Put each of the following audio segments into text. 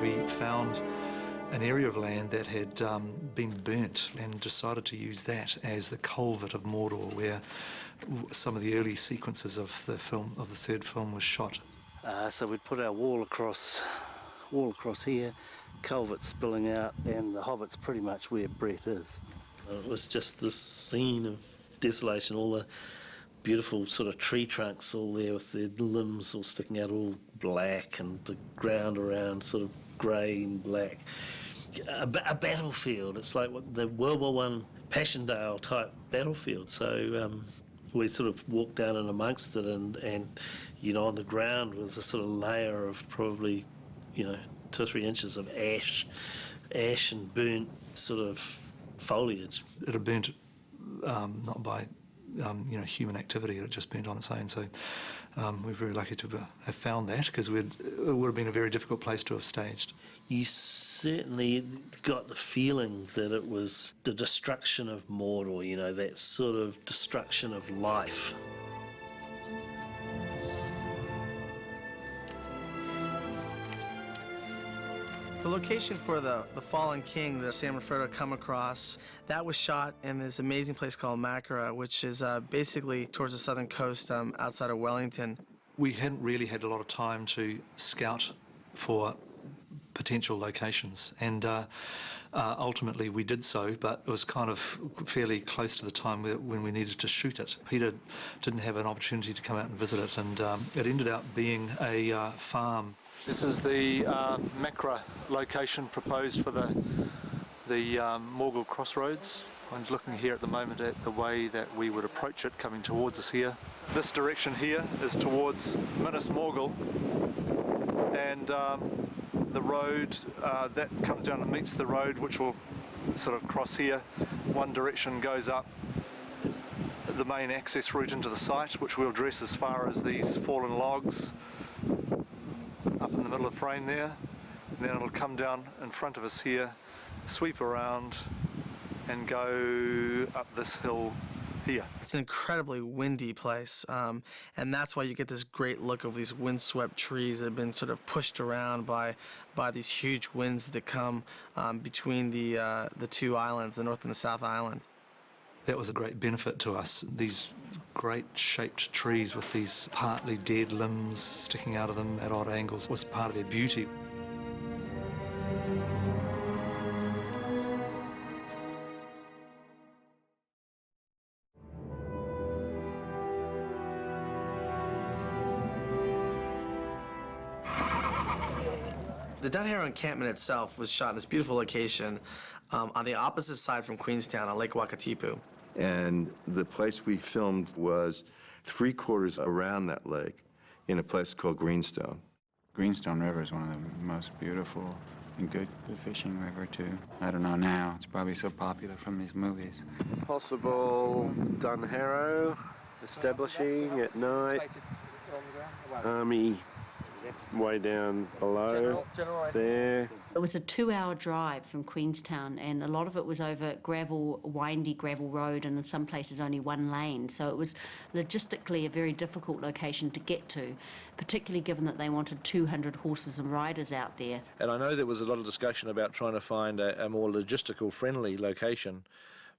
We found an area of land that had been burnt and decided to use that as the culvert of Mordor, where some of the early sequences of the third film was shot. So we'd put our wall across here, culvert spilling out, and the Hobbit's pretty much where Brett is. It was just this scene of desolation, all the beautiful sort of tree trunks all there with their limbs all sticking out all black, and the ground around sort of grey and black. A battlefield. It's like what the World War I Passchendaele type battlefield. So we sort of walked down in amongst it, and you know, on the ground was a sort of layer of probably, you know, 2 or 3 inches of ash and burnt sort of foliage. It had burnt not by you know, human activity, it just burnt on its own. So we're very lucky to have found that, because it would have been a very difficult place to have staged. You certainly got the feeling that it was the destruction of Mordor, you know, that sort of destruction of life. The location for the Fallen King that Sam and Frodo come across, that was shot in this amazing place called Makara, which is basically towards the southern coast outside of Wellington. We hadn't really had a lot of time to scout for potential locations, and ultimately we did so, but it was kind of fairly close to the time when we needed to shoot it. Peter didn't have an opportunity to come out and visit it, and it ended up being a farm. This is the Makara location proposed for the Morgul Crossroads. I'm looking here at the moment at the way that we would approach it coming towards us here. This direction here is towards Minas Morgul, and the road that comes down and meets the road, which will sort of cross here. One direction goes up the main access route into the site, which we'll address as far as these fallen logs up in the middle of the frame there, and then it'll come down in front of us here, sweep around and go up this hill here. It's an incredibly windy place, and that's why you get this great look of these windswept trees that have been sort of pushed around by these huge winds that come between the 2 islands, the North and the South Island. That was a great benefit to us. These great shaped trees with these partly dead limbs sticking out of them at odd angles was part of their beauty. The Dunharrow encampment itself was shot in this beautiful location on the opposite side from Queenstown on Lake Wakatipu. And the place we filmed was 3/4 around that lake in a place called Greenstone. Greenstone River is one of the most beautiful and good fishing river, too. I don't know now, it's probably so popular from these movies. Possible Dunharrow establishing at night. Army way down below there. It was a 2-hour drive from Queenstown, and a lot of it was over windy gravel road, and in some places only 1 lane. So it was logistically a very difficult location to get to, particularly given that they wanted 200 horses and riders out there. And I know there was a lot of discussion about trying to find a more logistical friendly location.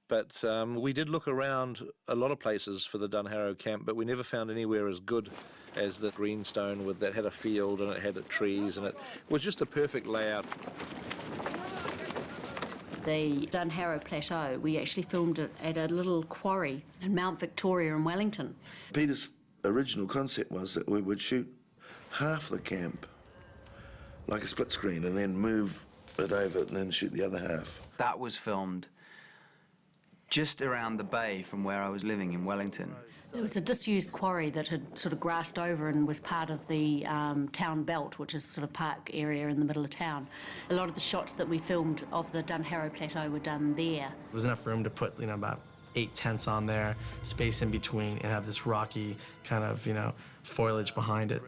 But we did look around a lot of places for the Dunharrow camp, but we never found anywhere as good as the Greenstone that had a field and it had trees, and it was just a perfect layout. The Dunharrow Plateau, we actually filmed it at a little quarry in Mount Victoria in Wellington. Peter's original concept was that we would shoot half the camp like a split screen and then move it over and then shoot the other half. That was filmed just around the bay from where I was living in Wellington. It was a disused quarry that had sort of grassed over and was part of the town belt, which is sort of park area in the middle of town. A lot of the shots that we filmed of the Dunharrow Plateau were done there. There was enough room to put, about 8 tents on there, space in between, and have this rocky kind of, foliage behind it.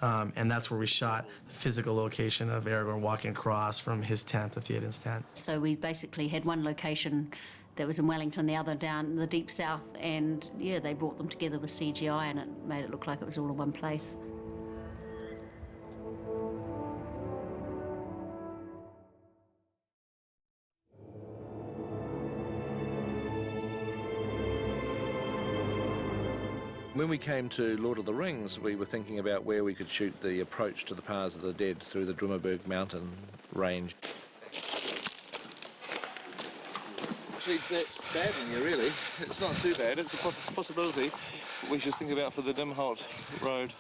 And that's where we shot the physical location of Aragorn walking across from his tent to Theoden's tent. So we basically had one location that was in Wellington, the other down in the deep south, and yeah, they brought them together with CGI and it made it look like it was all in one place. When we came to Lord of the Rings, we were thinking about where we could shoot the approach to the Paths of the Dead through the Drummerberg mountain range. Actually, that's bad in here, really. It's not too bad. It's a possibility we should think about for the Dimholt Road.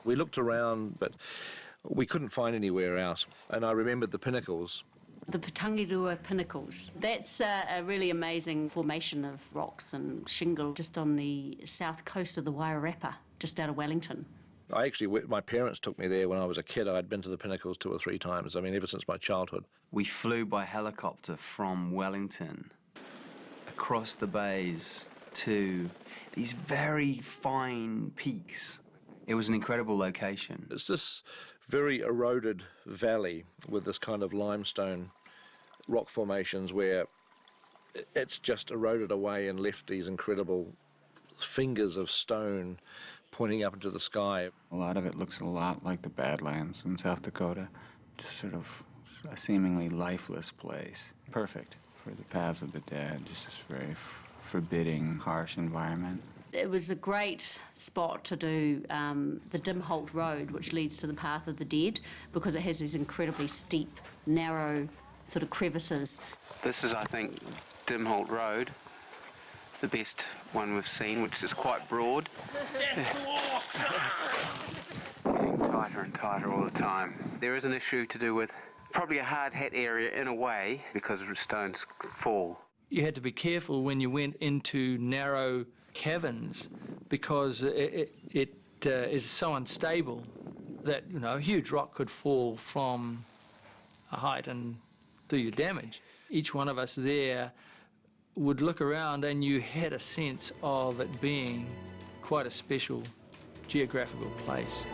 We looked around, but we couldn't find anywhere else. And I remembered the pinnacles. The Patangirua Pinnacles. That's a really amazing formation of rocks and shingle just on the south coast of the Wairarapa, just out of Wellington. My parents took me there when I was a kid. I'd been to the Pinnacles 2 or 3 times, I mean, ever since my childhood. We flew by helicopter from Wellington across the bays to these very fine peaks. It was an incredible location. It's this very eroded valley with this kind of limestone rock formations where it's just eroded away and left these incredible fingers of stone pointing up into the sky. A lot of it looks a lot like the Badlands in South Dakota, just sort of a seemingly lifeless place. Perfect for the Paths of the Dead, just this very forbidding, harsh environment. It was a great spot to do the Dimholt Road, which leads to the Path of the Dead, because it has these incredibly steep, narrow sort of crevices. This is, I think, Dimholt Road, the best one we've seen, which is quite broad. Getting tighter and tighter all the time. There is an issue to do with probably a hard hat area in a way, because stones fall. You had to be careful when you went into narrow caverns, because it is so unstable that, you know, a huge rock could fall from a height and do you damage. Each one of us there would look around and you had a sense of it being quite a special geographical place.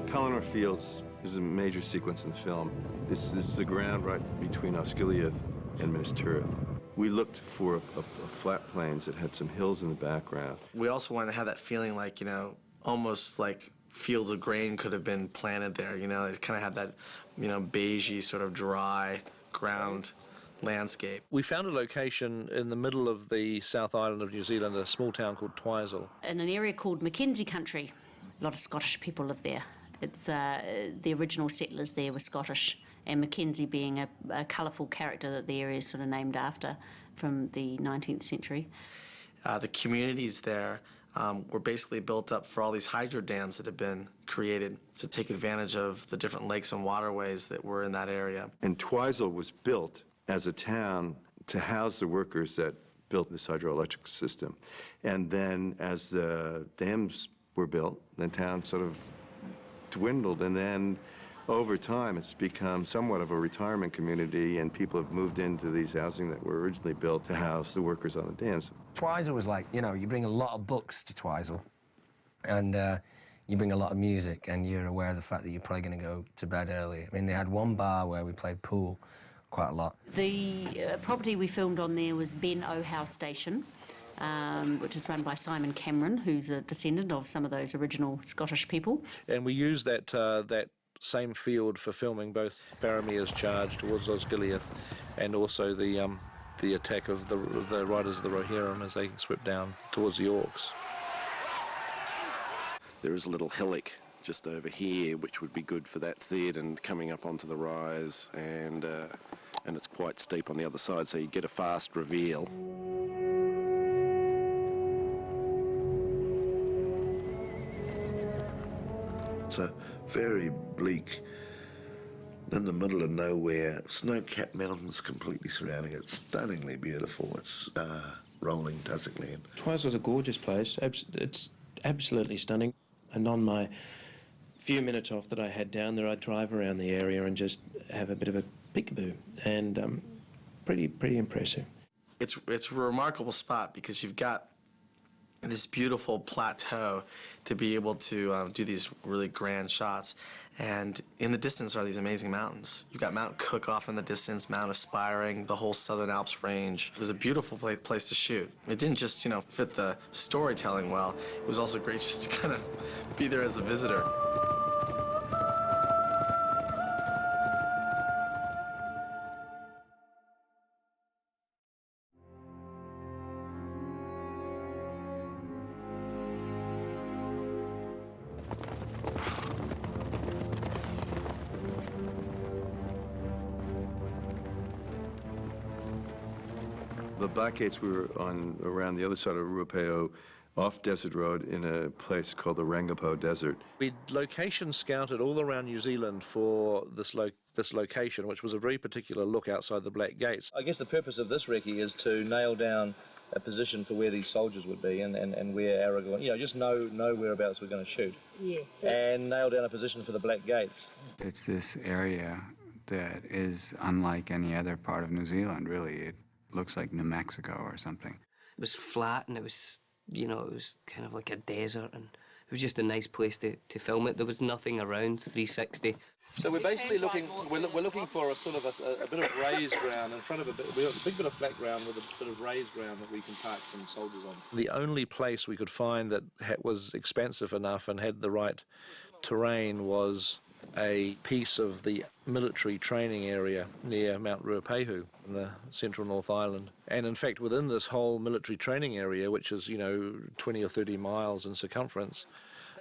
Pelennor Fields is a major sequence in the film. This is the ground right between Osgiliath and Minas Tirith. We looked for flat plains that had some hills in the background. We also wanted to have that feeling like, you know, almost like fields of grain could have been planted there, you know. It kind of had that, you know, beigey, sort of dry ground landscape. We found a location in the middle of the South Island of New Zealand, a small town called Twizel. In an area called Mackenzie Country. A lot of Scottish people live there. It's the original settlers there were Scottish, and Mackenzie being a colourful character that the area is sort of named after from the 19th century. The communities there were basically built up for all these hydro dams that had been created to take advantage of the different lakes and waterways that were in that area. And Twizel was built as a town to house the workers that built this hydroelectric system. And then as the dams were built, the town sort of dwindled, and then over time it's become somewhat of a retirement community, and people have moved into these housing that were originally built to house the workers on the dams. Twizel was like, you know, you bring a lot of books to Twizel, and you bring a lot of music, and you're aware of the fact that you're probably going to go to bed early. I mean, they had one bar where we played pool quite a lot. The property we filmed on there was Ben O'Howe Station, which is run by Simon Cameron, who's a descendant of some of those original Scottish people. And we used that same field for filming both Baramir's charge towards Osgiliath and also the attack of the riders of the Rohirrim as they swept down towards the Orcs. There is a little hillock just over here which would be good for that Theoden coming up onto the rise, and it's quite steep on the other side, so you get a fast reveal. It's a very bleak, in the middle of nowhere, snow-capped mountains completely surrounding it. Stunningly beautiful. It's rolling tussock land. Twizel's a gorgeous place. It's absolutely stunning. And on my few minutes off that I had down there, I'd drive around the area and just have a bit of a peekaboo, and pretty impressive. It's a remarkable spot because you've got this beautiful plateau to be able to do these really grand shots. And in the distance are these amazing mountains. You've got Mount Cook off in the distance, Mount Aspiring, the whole Southern Alps range. It was a beautiful place to shoot. It didn't just, you know, fit the storytelling well. It was also great just to kind of be there as a visitor. The Blackgates were on around the other side of Ruapeo, off Desert Road, in a place called the Rangipo Desert. We location scouted all around New Zealand for this location, which was a very particular look outside the Black Gates. I guess the purpose of this recce is to nail down a position for where these soldiers would be and where Aragorn, just know whereabouts we're going to shoot. Yes. And nail down a position for the Black Gates. It's this area that is unlike any other part of New Zealand, really. It looks like New Mexico or something. It was flat and it was, it was kind of like a desert, and it was just a nice place to film it. There was nothing around 360. So we're basically looking for a sort of a bit of raised ground in front of a big bit of flat ground with a bit of raised ground that we can park some soldiers on. The only place we could find that was expansive enough and had the right terrain was a piece of the military training area near Mount Ruapehu in the central North Island. And in fact, within this whole military training area, which is 20 or 30 miles in circumference,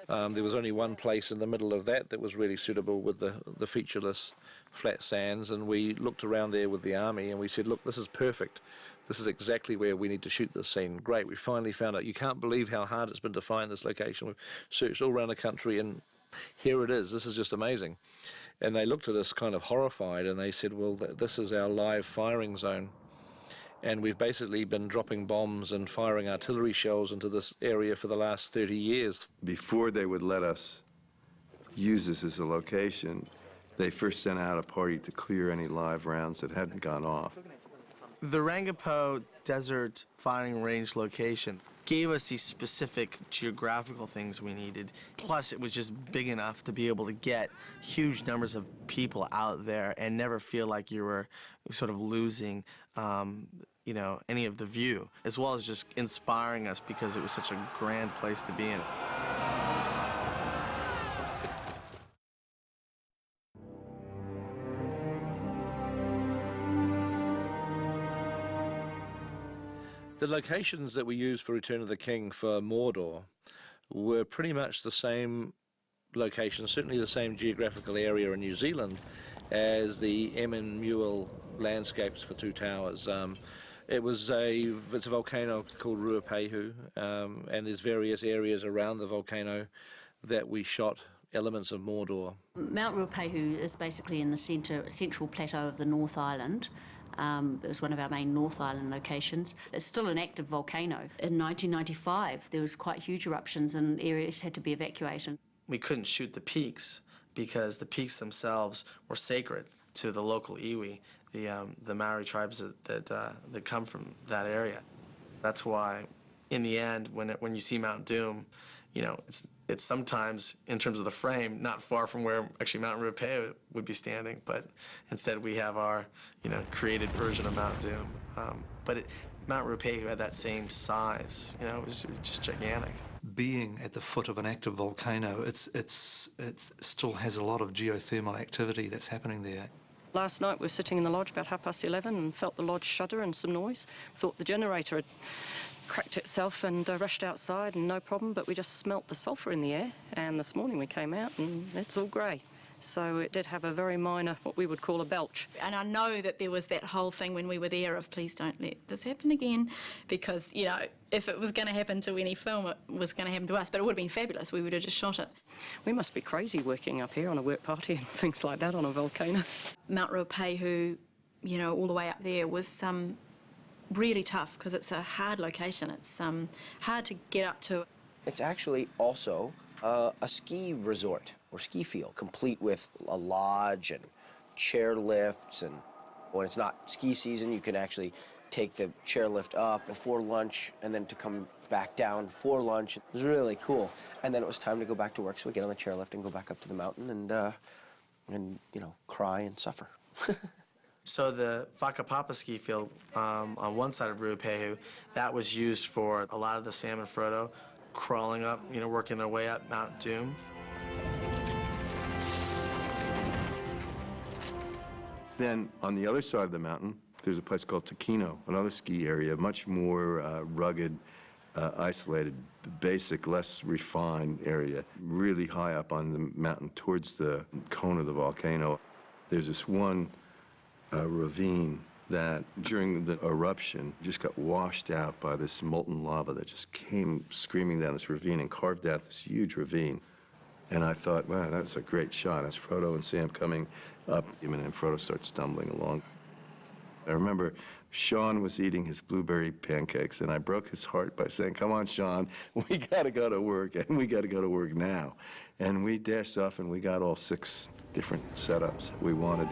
there was only one place in the middle of that was really suitable with the featureless flat sands, and we looked around there with the army and we said, look, this is perfect. This is exactly where we need to shoot this scene. Great, we finally found it. You can't believe how hard it's been to find this location. We've searched all around the country and here it is. This is just amazing. And they looked at us kind of horrified and they said, well, this is our live firing zone. And we've basically been dropping bombs and firing artillery shells into this area for the last 30 years. Before they would let us use this as a location, they first sent out a party to clear any live rounds that hadn't gone off. The Rangipo Desert Firing Range location gave us these specific geographical things we needed. Plus, it was just big enough to be able to get huge numbers of people out there and never feel like you were sort of losing, any of the view, as well as just inspiring us because it was such a grand place to be in. The locations that we used for Return of the King for Mordor were pretty much the same locations, certainly the same geographical area in New Zealand as the Emyn landscapes for Two Towers. It's a volcano called Ruapehu, and there's various areas around the volcano that we shot elements of Mordor. Mount Ruapehu is basically in the central plateau of the North Island. It was one of our main North Island locations. It's still an active volcano. In 1995, there was quite huge eruptions and areas had to be evacuated. We couldn't shoot the peaks because the peaks themselves were sacred to the local iwi, the Maori tribes that come from that area. That's why, in the end, when you see Mount Doom, it's sometimes, in terms of the frame, not far from where actually Mount Ruapehu would be standing, but instead we have our, created version of Mount Doom. Mount Ruapehu had that same size, it was just gigantic. Being at the foot of an active volcano, it still has a lot of geothermal activity that's happening there. Last night we were sitting in the lodge about 11:30 and felt the lodge shudder and some noise. Thought the generator had cracked itself and rushed outside and no problem, but we just smelt the sulphur in the air, and this morning we came out and it's all grey. So it did have a very minor, what we would call a belch. And I know that there was that whole thing when we were there of please don't let this happen again, because, if it was going to happen to any film, it was going to happen to us, but it would have been fabulous. We would have just shot it. We must be crazy working up here on a work party and things like that on a volcano. Mount Ruapehu, all the way up there was really tough because it's a hard location. It's hard to get up to. It's actually also a ski resort or ski field, complete with a lodge and chair lifts. And when it's not ski season, you can actually take the chairlift up before lunch and then to come back down for lunch. It was really cool. And then it was time to go back to work, so we get on the chairlift and go back up to the mountain and cry and suffer. So the Whakapapa ski field on one side of Ruapehu, that was used for a lot of the salmon Frodo crawling up, working their way up Mount Doom. Then on the other side of the mountain, there's a place called Takino, another ski area, much more rugged, isolated, basic, less refined area, really high up on the mountain towards the cone of the volcano. There's this one ravine that during the eruption just got washed out by this molten lava that just came screaming down this ravine and carved out this huge ravine. And I thought, wow, that's a great shot. As Frodo and Sam coming up, and then Frodo starts stumbling along. I remember Sean was eating his blueberry pancakes, and I broke his heart by saying, come on, Sean, we got to go to work, and we got to go to work now. And we dashed off, and we got all 6 different setups we wanted.